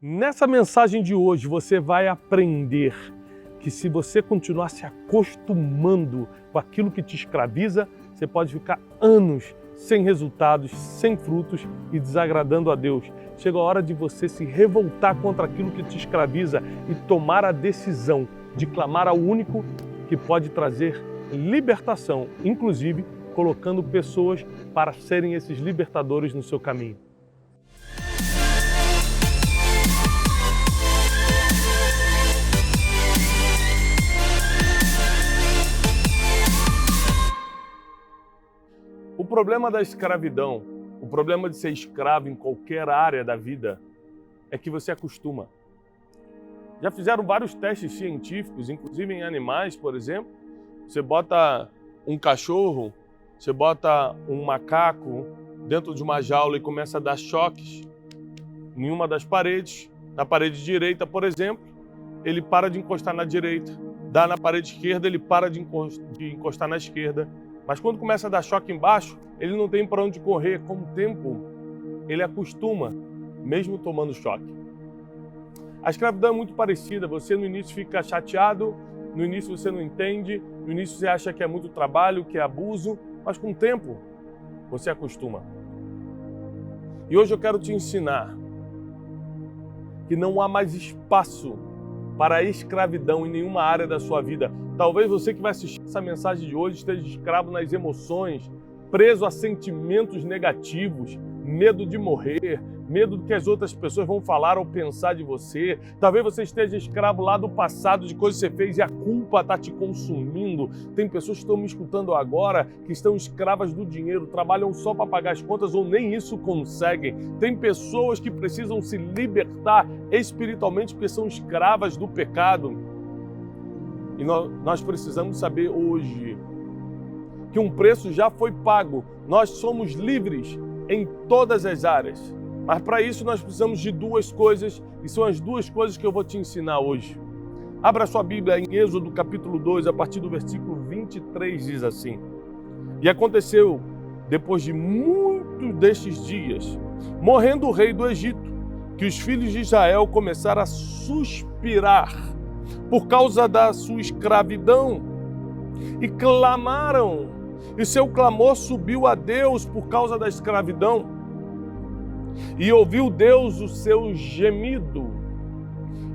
Nessa mensagem de hoje você vai aprender que se você continuar se acostumando com aquilo que te escraviza, você pode ficar anos sem resultados, sem frutos e desagradando a Deus. Chega a hora de você se revoltar contra aquilo que te escraviza e tomar a decisão de clamar ao único que pode trazer libertação, inclusive colocando pessoas para serem esses libertadores no seu caminho. O problema da escravidão, o problema de ser escravo em qualquer área da vida, é que você acostuma. Já fizeram vários testes científicos, inclusive em animais, por exemplo. Você bota um cachorro, você bota um macaco dentro de uma jaula e começa a dar choques em uma das paredes. Na parede direita, por exemplo, ele para de encostar na direita. Dá na parede esquerda, ele para de encostar na esquerda. Mas quando começa a dar choque embaixo, ele não tem para onde correr. Com o tempo, ele acostuma, mesmo tomando choque. A escravidão é muito parecida. Você no início fica chateado, no início você não entende, no início você acha que é muito trabalho, que é abuso, mas com o tempo você acostuma. E hoje eu quero te ensinar que não há mais espaço para a escravidão em nenhuma área da sua vida. Talvez você que vai assistir essa mensagem de hoje esteja escravo nas emoções, preso a sentimentos negativos, medo de morrer, medo do que as outras pessoas vão falar ou pensar de você. Talvez você esteja escravo lá do passado, de coisas que você fez e a culpa está te consumindo. Tem pessoas que estão me escutando agora que estão escravas do dinheiro, trabalham só para pagar as contas ou nem isso conseguem. Tem pessoas que precisam se libertar espiritualmente porque são escravas do pecado. E nós precisamos saber hoje que um preço já foi pago. Nós somos livres em todas as áreas. Mas para isso nós precisamos de duas coisas, e são as duas coisas que eu vou te ensinar hoje. Abra sua Bíblia em Êxodo capítulo 2, a partir do versículo 23, diz assim: E aconteceu, depois de muitos destes dias, morrendo o rei do Egito, que os filhos de Israel começaram a suspirar por causa da sua escravidão, e clamaram, e seu clamor subiu a Deus por causa da escravidão, e ouviu Deus o seu gemido,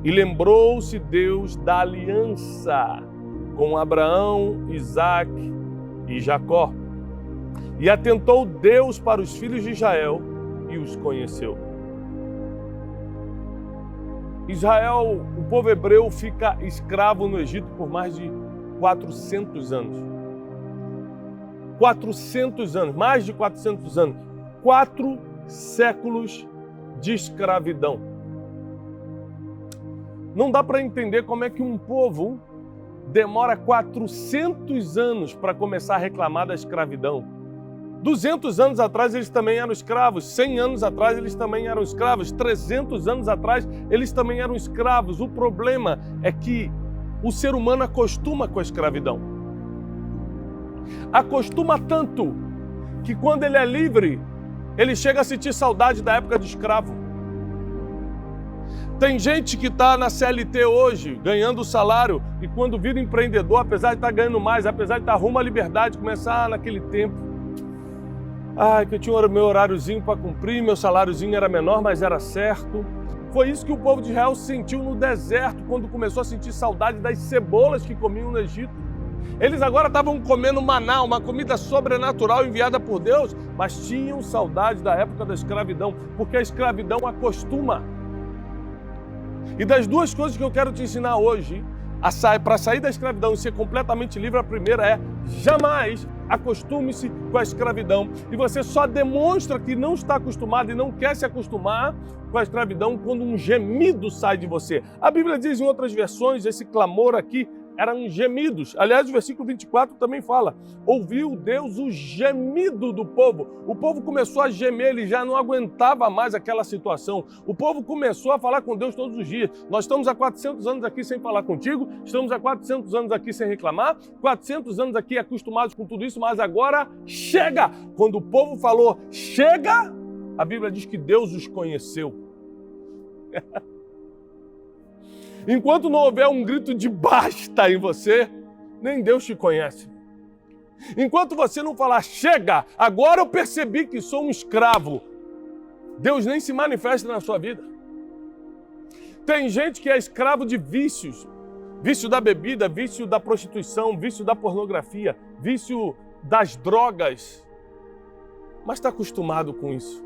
e lembrou-se Deus da aliança com Abraão, Isaque e Jacó, e atentou Deus para os filhos de Israel e os conheceu. Israel, o povo hebreu, fica escravo no Egito por mais de 400 anos. 400 anos, mais de 400 anos. 4 séculos de escravidão. Não dá para entender como é que um povo demora 400 anos para começar a reclamar da escravidão. 200 anos atrás eles também eram escravos, 100 anos atrás eles também eram escravos, 300 anos atrás eles também eram escravos. O problema é que o ser humano acostuma com a escravidão. Acostuma tanto que quando ele é livre, ele chega a sentir saudade da época de escravo. Tem gente que está na CLT hoje, ganhando salário, e quando vira empreendedor, apesar de estar ganhando mais, apesar de estar rumo à liberdade, começar naquele tempo. Que eu tinha meu horáriozinho para cumprir, meu saláriozinho era menor, mas era certo. Foi isso que o povo de Israel sentiu no deserto, quando começou a sentir saudade das cebolas que comiam no Egito. Eles agora estavam comendo maná, uma comida sobrenatural enviada por Deus, mas tinham saudade da época da escravidão, porque a escravidão acostuma. E das duas coisas que eu quero te ensinar hoje, para sair da escravidão e ser completamente livre, a primeira é: jamais acostume-se com a escravidão. E você só demonstra que não está acostumado e não quer se acostumar com a escravidão quando um gemido sai de você. A Bíblia diz em outras versões, esse clamor aqui eram gemidos. Aliás, o versículo 24 também fala: ouviu Deus o gemido do povo. O povo começou a gemer, ele já não aguentava mais aquela situação. O povo começou a falar com Deus todos os dias. Nós estamos há 400 anos aqui sem falar contigo, estamos há 400 anos aqui sem reclamar, 400 anos aqui acostumados com tudo isso, mas agora chega! Quando o povo falou chega, a Bíblia diz que Deus os conheceu. Enquanto não houver um grito de basta em você, nem Deus te conhece. Enquanto você não falar, chega, agora eu percebi que sou um escravo, Deus nem se manifesta na sua vida. Tem gente que é escravo de vícios, vício da bebida, vício da prostituição, vício da pornografia, vício das drogas, mas está acostumado com isso.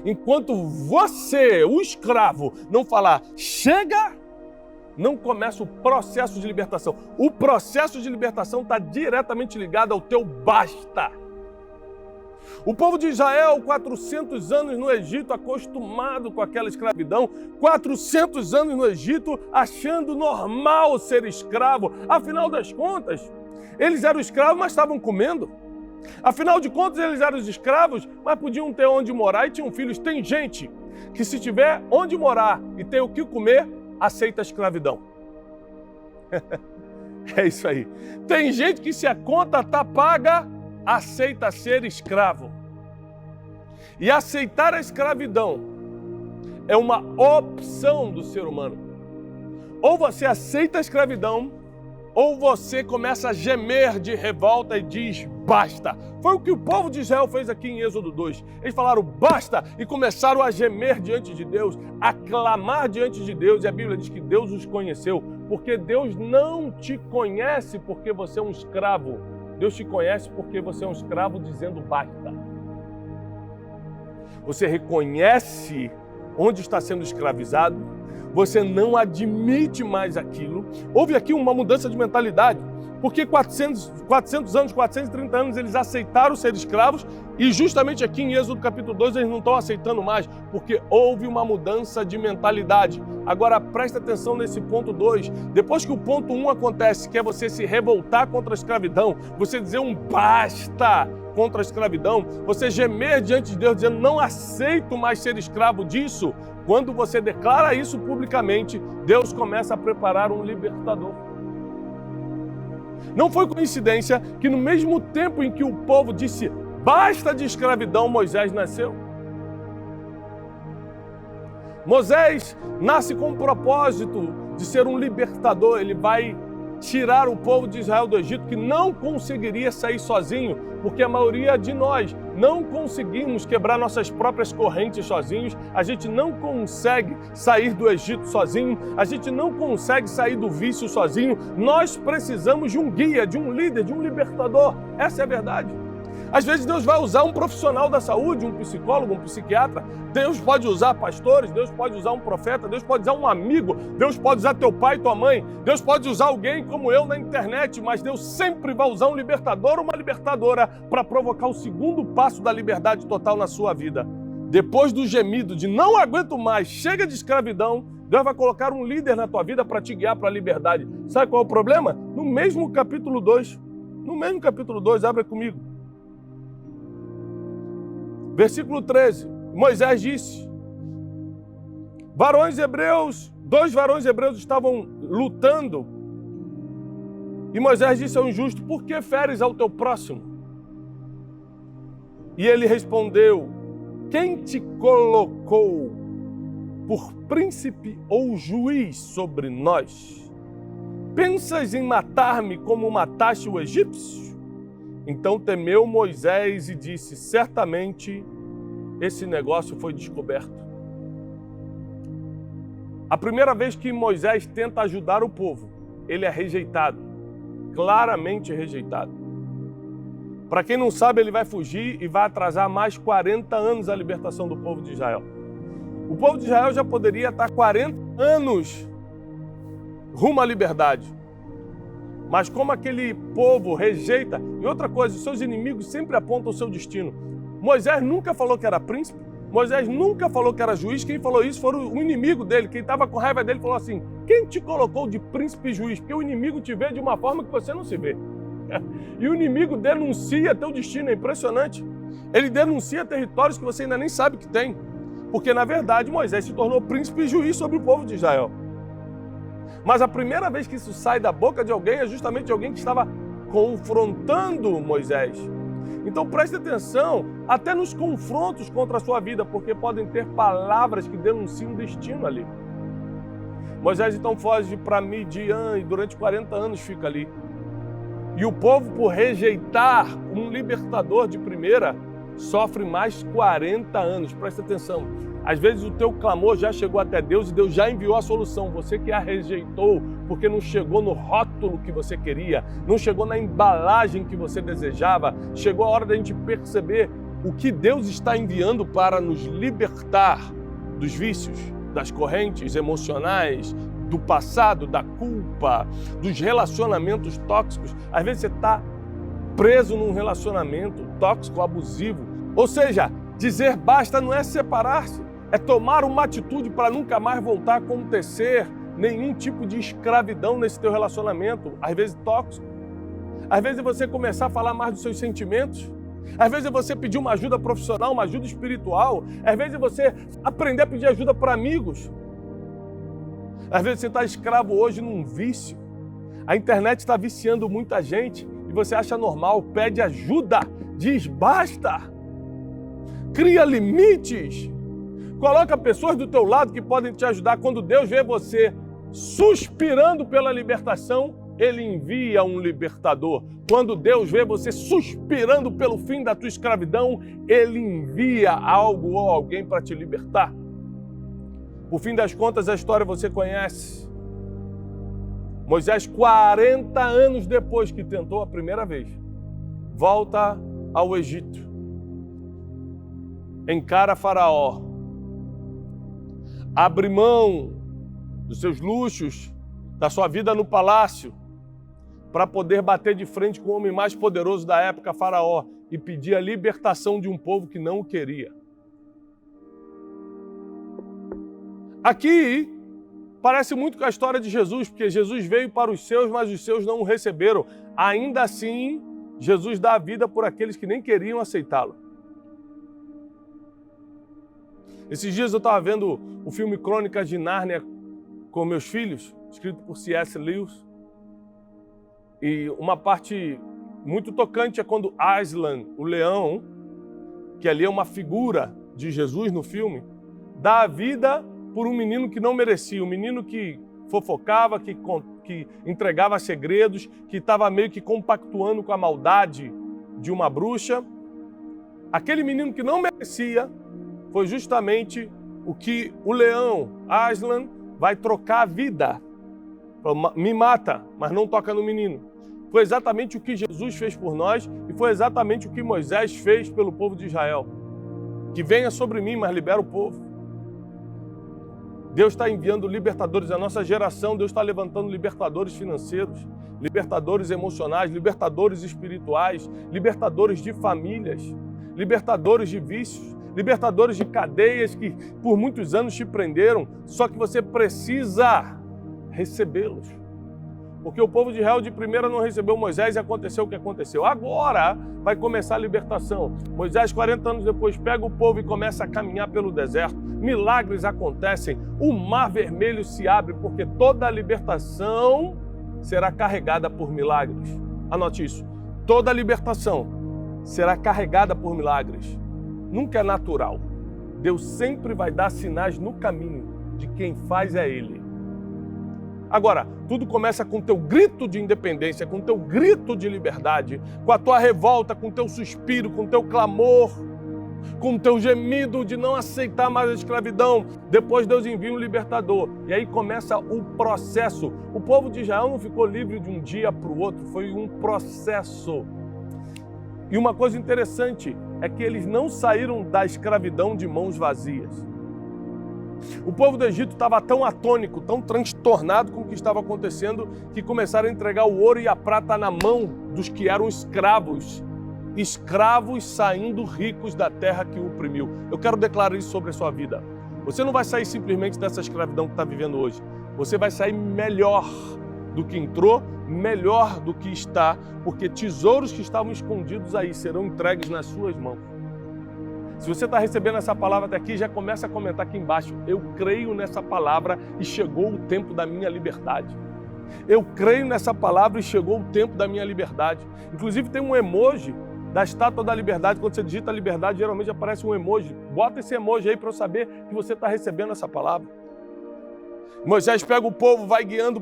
Enquanto você, o escravo, não falar, chega, não começa o processo de libertação. O processo de libertação está diretamente ligado ao teu basta. O povo de Israel, 400 anos no Egito, acostumado com aquela escravidão, 400 anos no Egito, achando normal ser escravo. Afinal das contas, eles eram escravos, mas estavam comendo. Afinal de contas, eles eram os escravos, mas podiam ter onde morar e tinham filhos. Tem gente que, se tiver onde morar e ter o que comer, aceita a escravidão. É isso aí. Tem gente que, se a conta está paga, aceita ser escravo. E aceitar a escravidão é uma opção do ser humano. Ou você aceita a escravidão, ou você começa a gemer de revolta e diz basta. Foi o que o povo de Israel fez aqui em Êxodo 2. Eles falaram basta e começaram a gemer diante de Deus, a clamar diante de Deus. E a Bíblia diz que Deus os conheceu, porque Deus não te conhece porque você é um escravo. Deus te conhece porque você é um escravo dizendo basta. Você reconhece onde está sendo escravizado, você não admite mais aquilo. Houve aqui uma mudança de mentalidade, porque 430 anos eles aceitaram ser escravos e justamente aqui em Êxodo capítulo 2 eles não estão aceitando mais, porque houve uma mudança de mentalidade. Agora presta atenção nesse ponto 2. Depois que o ponto 1 acontece, que é você se revoltar contra a escravidão, você dizer um basta contra a escravidão, você gemer diante de Deus dizendo não aceito mais ser escravo disso. Quando você declara isso publicamente, Deus começa a preparar um libertador. Não foi coincidência que no mesmo tempo em que o povo disse basta de escravidão, Moisés nasceu. Moisés nasce com o propósito de ser um libertador. Ele vai tirar o povo de Israel do Egito, que não conseguiria sair sozinho, porque a maioria de nós não conseguimos quebrar nossas próprias correntes sozinhos, a gente não consegue sair do Egito sozinho, a gente não consegue sair do vício sozinho. Nós precisamos de um guia, de um líder, de um libertador. Essa é a verdade. Às vezes Deus vai usar um profissional da saúde, um psicólogo, um psiquiatra. Deus pode usar pastores, Deus pode usar um profeta, Deus pode usar um amigo, Deus pode usar teu pai e tua mãe, Deus pode usar alguém como eu na internet, mas Deus sempre vai usar um libertador ou uma libertadora para provocar o segundo passo da liberdade total na sua vida. Depois do gemido de não aguento mais, chega de escravidão, Deus vai colocar um líder na tua vida para te guiar para a liberdade. Sabe qual é o problema? No mesmo capítulo 2, abre comigo. Versículo 13, Moisés disse, dois varões hebreus estavam lutando, e Moisés disse ao injusto, por que feres ao teu próximo? E ele respondeu, quem te colocou por príncipe ou juiz sobre nós? Pensas em matar-me como mataste o egípcio? Então temeu Moisés e disse, certamente esse negócio foi descoberto. A primeira vez que Moisés tenta ajudar o povo, ele é rejeitado, claramente rejeitado. Para quem não sabe, ele vai fugir e vai atrasar mais 40 anos a libertação do povo de Israel. O povo de Israel já poderia estar 40 anos rumo à liberdade. Mas como aquele povo rejeita, e outra coisa, os seus inimigos sempre apontam o seu destino. Moisés nunca falou que era príncipe, Moisés nunca falou que era juiz, quem falou isso foi o inimigo dele, quem estava com raiva dele falou assim, quem te colocou de príncipe e juiz? Porque o inimigo te vê de uma forma que você não se vê. E o inimigo denuncia teu destino, é impressionante. Ele denuncia territórios que você ainda nem sabe que tem. Porque na verdade Moisés se tornou príncipe e juiz sobre o povo de Israel. Mas a primeira vez que isso sai da boca de alguém é justamente de alguém que estava confrontando Moisés. Então preste atenção, até nos confrontos contra a sua vida, porque podem ter palavras que denunciam destino ali. Moisés então foge para Midian e durante 40 anos fica ali. E o povo, por rejeitar um libertador de primeira, sofre mais 40 anos. Presta atenção. Às vezes o teu clamor já chegou até Deus e Deus já enviou a solução. Você que a rejeitou porque não chegou no rótulo que você queria, não chegou na embalagem que você desejava. Chegou a hora da gente perceber o que Deus está enviando para nos libertar dos vícios, das correntes emocionais, do passado, da culpa, dos relacionamentos tóxicos. Às vezes você está preso num relacionamento tóxico, abusivo. Ou seja, dizer basta não é separar-se, é tomar uma atitude para nunca mais voltar a acontecer nenhum tipo de escravidão nesse teu relacionamento, às vezes tóxico. Às vezes é você começar a falar mais dos seus sentimentos. Às vezes é você pedir uma ajuda profissional, uma ajuda espiritual. Às vezes é você aprender a pedir ajuda para amigos. Às vezes você está escravo hoje num vício. A internet está viciando muita gente e você acha normal, pede ajuda, diz basta. Cria limites. Coloca pessoas do teu lado que podem te ajudar. Quando Deus vê você suspirando pela libertação, Ele envia um libertador. Quando Deus vê você suspirando pelo fim da tua escravidão, Ele envia algo ou alguém para te libertar. Por fim das contas, a história você conhece. Moisés, 40 anos depois que tentou a primeira vez, volta ao Egito. Encara Faraó. Abre mão dos seus luxos, da sua vida no palácio, para poder bater de frente com o homem mais poderoso da época, Faraó, e pedir a libertação de um povo que não o queria. Aqui parece muito com a história de Jesus, porque Jesus veio para os seus, mas os seus não o receberam. Ainda assim, Jesus dá a vida por aqueles que nem queriam aceitá-lo. Esses dias eu estava vendo o filme Crônicas de Nárnia com meus filhos, escrito por C.S. Lewis. E uma parte muito tocante é quando Aslan, o leão, que ali é uma figura de Jesus no filme, dá a vida por um menino que não merecia, um menino que fofocava, que entregava segredos, que estava meio que compactuando com a maldade de uma bruxa. Aquele menino que não merecia foi justamente o que o leão, Aslan, vai trocar a vida. Me mata, mas não toca no menino. Foi exatamente o que Jesus fez por nós e foi exatamente o que Moisés fez pelo povo de Israel. Que venha sobre mim, mas libera o povo. Deus está enviando libertadores. A nossa geração, Deus está levantando libertadores financeiros, libertadores emocionais, libertadores espirituais, libertadores de famílias, libertadores de vícios, libertadores de cadeias que por muitos anos te prenderam, só que você precisa recebê-los. Porque o povo de Israel de primeira não recebeu Moisés e aconteceu o que aconteceu. Agora vai começar a libertação. Moisés, 40 anos depois, pega o povo e começa a caminhar pelo deserto. Milagres acontecem, o mar vermelho se abre, porque toda a libertação será carregada por milagres. Anote isso. Toda a libertação será carregada por milagres. Nunca é natural. Deus sempre vai dar sinais no caminho de quem faz é Ele. Agora, tudo começa com o teu grito de independência, com o teu grito de liberdade, com a tua revolta, com o teu suspiro, com o teu clamor, com o teu gemido de não aceitar mais a escravidão. Depois Deus envia um libertador. E aí começa o processo. O povo de Israel não ficou livre de um dia para o outro, foi um processo. E uma coisa interessante é que eles não saíram da escravidão de mãos vazias. O povo do Egito estava tão atônico, tão transtornado com o que estava acontecendo, que começaram a entregar o ouro e a prata na mão dos que eram escravos. Escravos saindo ricos da terra que o oprimiu. Eu quero declarar isso sobre a sua vida. Você não vai sair simplesmente dessa escravidão que está vivendo hoje. Você vai sair melhor do que entrou, melhor do que está, porque tesouros que estavam escondidos aí serão entregues nas suas mãos. Se você está recebendo essa palavra daqui, já começa a comentar aqui embaixo. Eu creio nessa palavra e chegou o tempo da minha liberdade. Eu creio nessa palavra e chegou o tempo da minha liberdade. Inclusive tem um emoji da Estátua da Liberdade. Quando você digita liberdade, geralmente aparece um emoji. Bota esse emoji aí para eu saber que você está recebendo essa palavra. Moisés pega o povo, vai guiando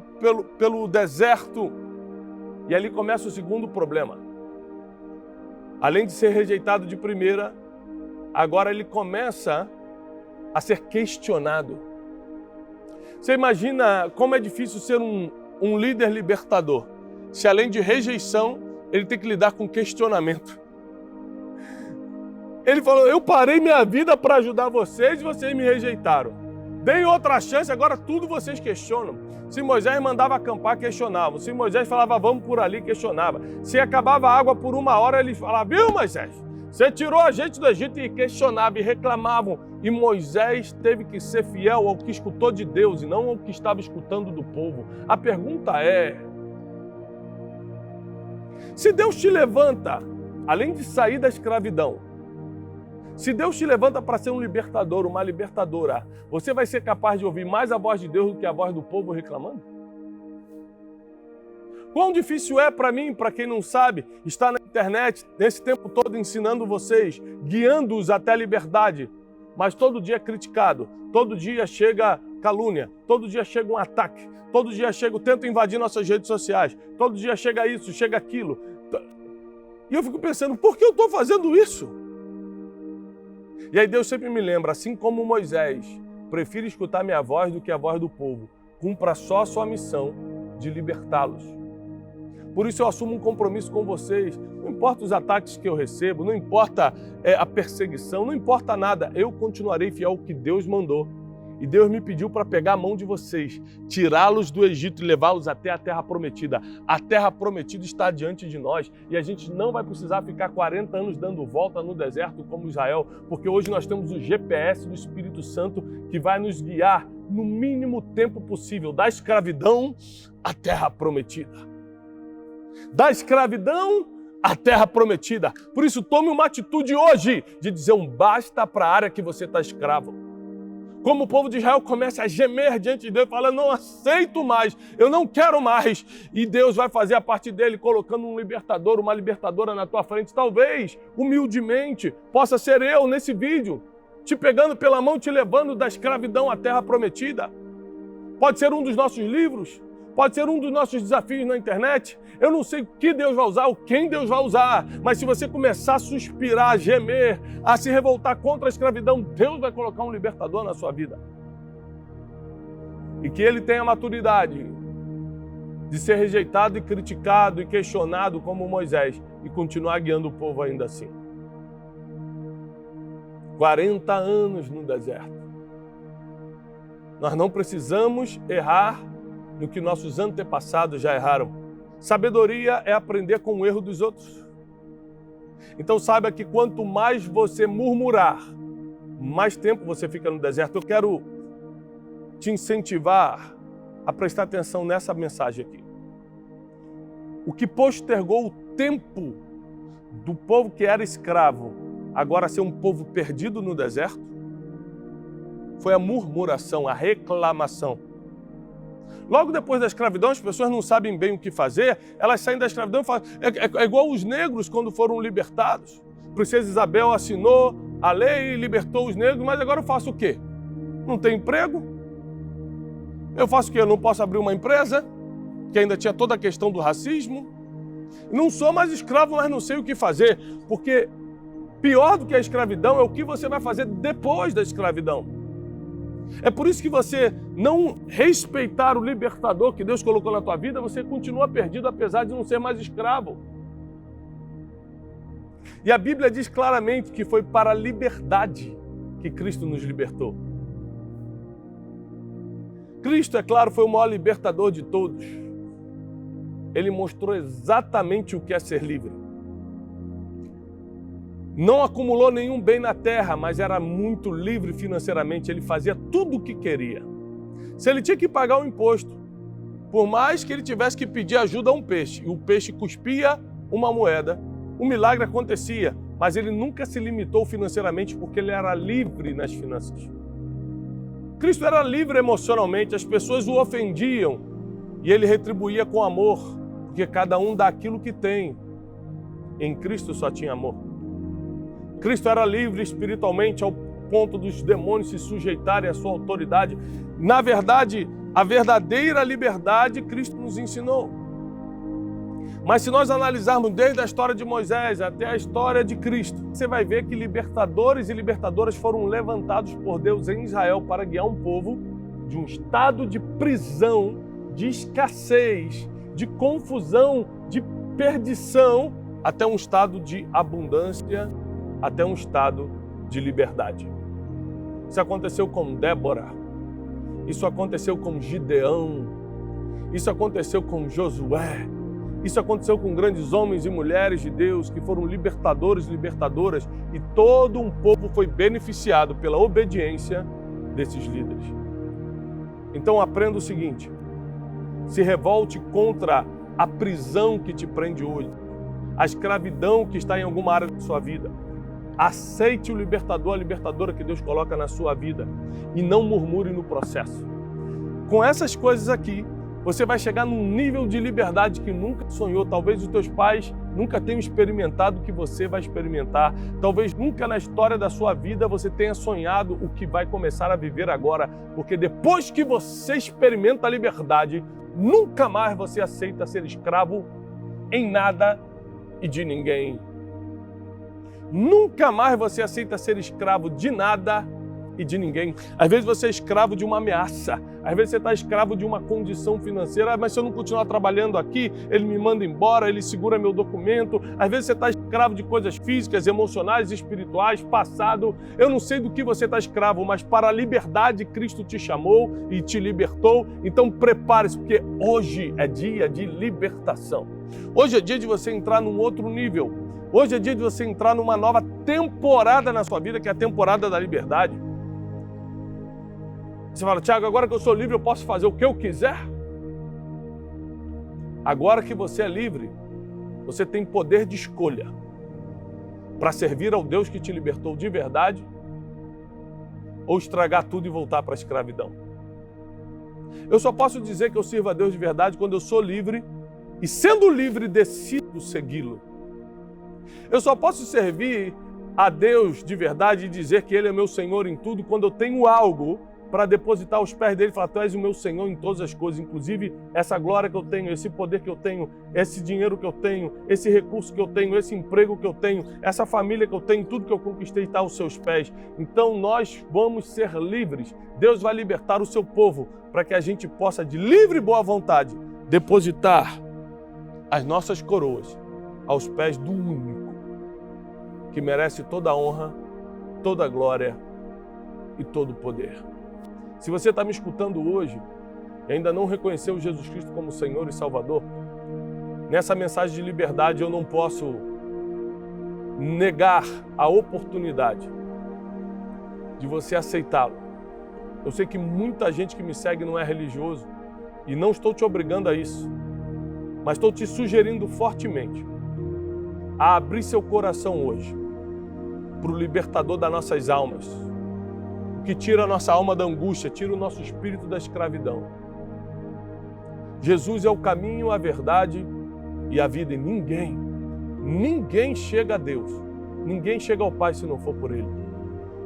pelo deserto. E ali começa o segundo problema. Além de ser rejeitado de primeira, agora ele começa a ser questionado. Você imagina como é difícil ser um líder libertador, se além de rejeição, ele tem que lidar com questionamento. Ele falou, eu parei minha vida para ajudar vocês e vocês me rejeitaram. Dei outra chance, agora tudo vocês questionam. Se Moisés mandava acampar, questionavam. Se Moisés falava, vamos por ali, questionava. Se acabava a água por 1 hora, ele falava, viu Moisés? Você tirou a gente do Egito e questionava e reclamavam. E Moisés teve que ser fiel ao que escutou de Deus e não ao que estava escutando do povo. A pergunta é, se Deus te levanta, além de sair da escravidão, se Deus te levanta para ser um libertador, uma libertadora, você vai ser capaz de ouvir mais a voz de Deus do que a voz do povo reclamando? Quão difícil é para mim, para quem não sabe, estar na internet nesse tempo todo ensinando vocês, guiando-os até a liberdade, mas todo dia é criticado, todo dia chega calúnia, todo dia chega um ataque, todo dia chega, tenta invadir nossas redes sociais, todo dia chega isso, chega aquilo. E eu fico pensando, por que eu estou fazendo isso? E aí Deus sempre me lembra, assim como Moisés, prefiro escutar minha voz do que a voz do povo. Cumpra só a sua missão de libertá-los. Por isso eu assumo um compromisso com vocês. Não importa os ataques que eu recebo, não importa a perseguição, não importa nada. Eu continuarei fiel ao que Deus mandou. E Deus me pediu para pegar a mão de vocês, tirá-los do Egito e levá-los até a Terra Prometida. A Terra Prometida está diante de nós e a gente não vai precisar ficar 40 anos dando volta no deserto como Israel, porque hoje nós temos o GPS do Espírito Santo que vai nos guiar no mínimo tempo possível, da escravidão à Terra Prometida. Da escravidão à Terra Prometida. Por isso, tome uma atitude hoje de dizer um basta para a área que você está escravo. Como o povo de Israel começa a gemer diante de Deus, falando, não aceito mais, eu não quero mais. E Deus vai fazer a parte dele, colocando um libertador, uma libertadora na tua frente. Talvez, humildemente, possa ser eu nesse vídeo, te pegando pela mão, te levando da escravidão à Terra Prometida. Pode ser um dos nossos livros, pode ser um dos nossos desafios na internet. Eu não sei o que Deus vai usar, ou quem Deus vai usar, mas se você começar a suspirar, a gemer, a se revoltar contra a escravidão, Deus vai colocar um libertador na sua vida. E que ele tenha a maturidade de ser rejeitado e criticado e questionado como Moisés e continuar guiando o povo ainda assim. 40 anos no deserto. Nós não precisamos errar no que nossos antepassados já erraram. Sabedoria é aprender com o erro dos outros. Então saiba que quanto mais você murmurar, mais tempo você fica no deserto. Eu quero te incentivar a prestar atenção nessa mensagem aqui. O que postergou o tempo do povo que era escravo agora ser um povo perdido no deserto foi a murmuração, a reclamação. Logo depois da escravidão, as pessoas não sabem bem o que fazer, elas saem da escravidão e falam, é igual os negros quando foram libertados. A princesa Isabel assinou a lei e libertou os negros, mas agora eu faço o quê? Não tenho emprego? Eu faço o quê? Eu não posso abrir uma empresa? Que ainda tinha toda a questão do racismo? Não sou mais escravo, mas não sei o que fazer, porque pior do que a escravidão é o que você vai fazer depois da escravidão. É por isso que você não respeitar o libertador que Deus colocou na tua vida, você continua perdido apesar de não ser mais escravo. E a Bíblia diz claramente que foi para a liberdade que Cristo nos libertou. Cristo, é claro, foi o maior libertador de todos. Ele mostrou exatamente o que é ser livre. Não acumulou nenhum bem na terra, mas era muito livre financeiramente. Ele fazia tudo o que queria. Se ele tinha que pagar um imposto, por mais que ele tivesse que pedir ajuda a um peixe, e o peixe cuspia uma moeda, o milagre acontecia, mas ele nunca se limitou financeiramente porque ele era livre nas finanças. Cristo era livre emocionalmente, as pessoas o ofendiam e ele retribuía com amor, porque cada um dá aquilo que tem. Em Cristo só tinha amor. Cristo era livre espiritualmente ao ponto dos demônios se sujeitarem à sua autoridade. Na verdade, A verdadeira liberdade Cristo nos ensinou. Mas se nós analisarmos desde a história de Moisés até a história de Cristo, você vai ver que libertadores e libertadoras foram levantados por Deus em Israel para guiar um povo de um estado de prisão, de escassez, de confusão, de perdição, até um estado de abundância, até um estado de liberdade. Isso aconteceu com Débora, isso aconteceu com Gideão, isso aconteceu com Josué, isso aconteceu com grandes homens e mulheres de Deus que foram libertadores e libertadoras, e todo um povo foi beneficiado pela obediência desses líderes. Então aprenda o seguinte: se revolte contra a prisão que te prende hoje, a escravidão que está em alguma área da sua vida. Aceite o libertador, a libertadora que Deus coloca na sua vida e não murmure no processo. Com essas coisas aqui, você vai chegar num nível de liberdade que nunca sonhou. Talvez os teus pais nunca tenham experimentado o que você vai experimentar. Talvez nunca na história da sua vida você tenha sonhado o que vai começar a viver agora. Porque depois que você experimenta a liberdade, nunca mais você aceita ser escravo em nada e de ninguém. Nunca mais você aceita ser escravo de nada e de ninguém. Às vezes você é escravo de uma ameaça, às vezes você está escravo de uma condição financeira, mas se eu não continuar trabalhando aqui, ele me manda embora, ele segura meu documento. Às vezes você está escravo de coisas físicas, emocionais, espirituais, passado. Eu não sei do que você está escravo, mas para a liberdade Cristo te chamou e te libertou. Então prepare-se, porque hoje é dia de libertação. Hoje é dia de você entrar num outro nível. Hoje é dia de você entrar numa nova temporada na sua vida, que é a temporada da liberdade. Você fala: Tiago, agora que eu sou livre, eu posso fazer o que eu quiser? Agora que você é livre, você tem poder de escolha para servir ao Deus que te libertou de verdade ou estragar tudo e voltar para a escravidão. Eu só posso dizer que eu sirvo a Deus de verdade quando eu sou livre e, sendo livre, decido segui-lo. Eu só posso servir a Deus de verdade e dizer que Ele é meu Senhor em tudo quando eu tenho algo para depositar aos pés dele e falar: Tu és o meu Senhor em todas as coisas, inclusive essa glória que eu tenho, esse poder que eu tenho, esse dinheiro que eu tenho, esse recurso que eu tenho, esse emprego que eu tenho, essa família que eu tenho, tudo que eu conquistei está aos seus pés. Então nós vamos ser livres. Deus vai libertar o seu povo para que a gente possa, de livre e boa vontade, depositar as nossas coroas aos pés do único que merece toda a honra, toda a glória e todo o poder. Se você está me escutando hoje e ainda não reconheceu Jesus Cristo como Senhor e Salvador, nessa mensagem de liberdade eu não posso negar a oportunidade de você aceitá-lo. Eu sei que muita gente que me segue não é religioso e não estou te obrigando a isso, mas estou te sugerindo fortemente a abrir seu coração hoje para o libertador das nossas almas, que tira a nossa alma da angústia, tira o nosso espírito da escravidão. Jesus é o caminho, a verdade e a vida, e ninguém chega a Deus, ninguém chega ao Pai se não for por Ele.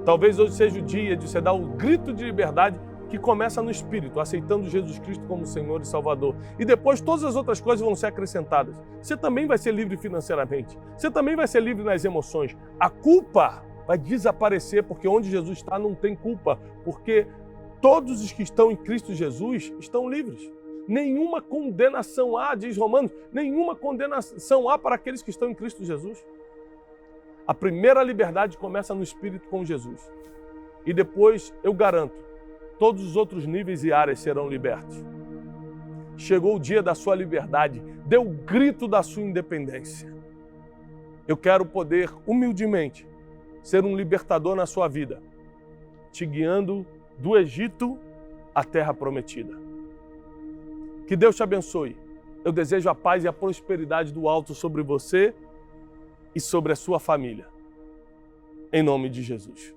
Talvez hoje seja o dia de você dar o grito de liberdade que começa no Espírito, aceitando Jesus Cristo como Senhor e Salvador. E depois todas as outras coisas vão ser acrescentadas. Você também vai ser livre financeiramente, você também vai ser livre nas emoções. A culpa vai desaparecer, porque onde Jesus está não tem culpa, porque todos os que estão em Cristo Jesus estão livres. Nenhuma condenação há, diz Romanos, nenhuma condenação há para aqueles que estão em Cristo Jesus. A primeira liberdade começa no Espírito com Jesus. E depois, eu garanto, todos os outros níveis e áreas serão libertos. Chegou o dia da sua liberdade, dê o grito da sua independência. Eu quero poder, humildemente, ser um libertador na sua vida, te guiando do Egito à terra prometida. Que Deus te abençoe. Eu desejo a paz e a prosperidade do alto sobre você e sobre a sua família. Em nome de Jesus.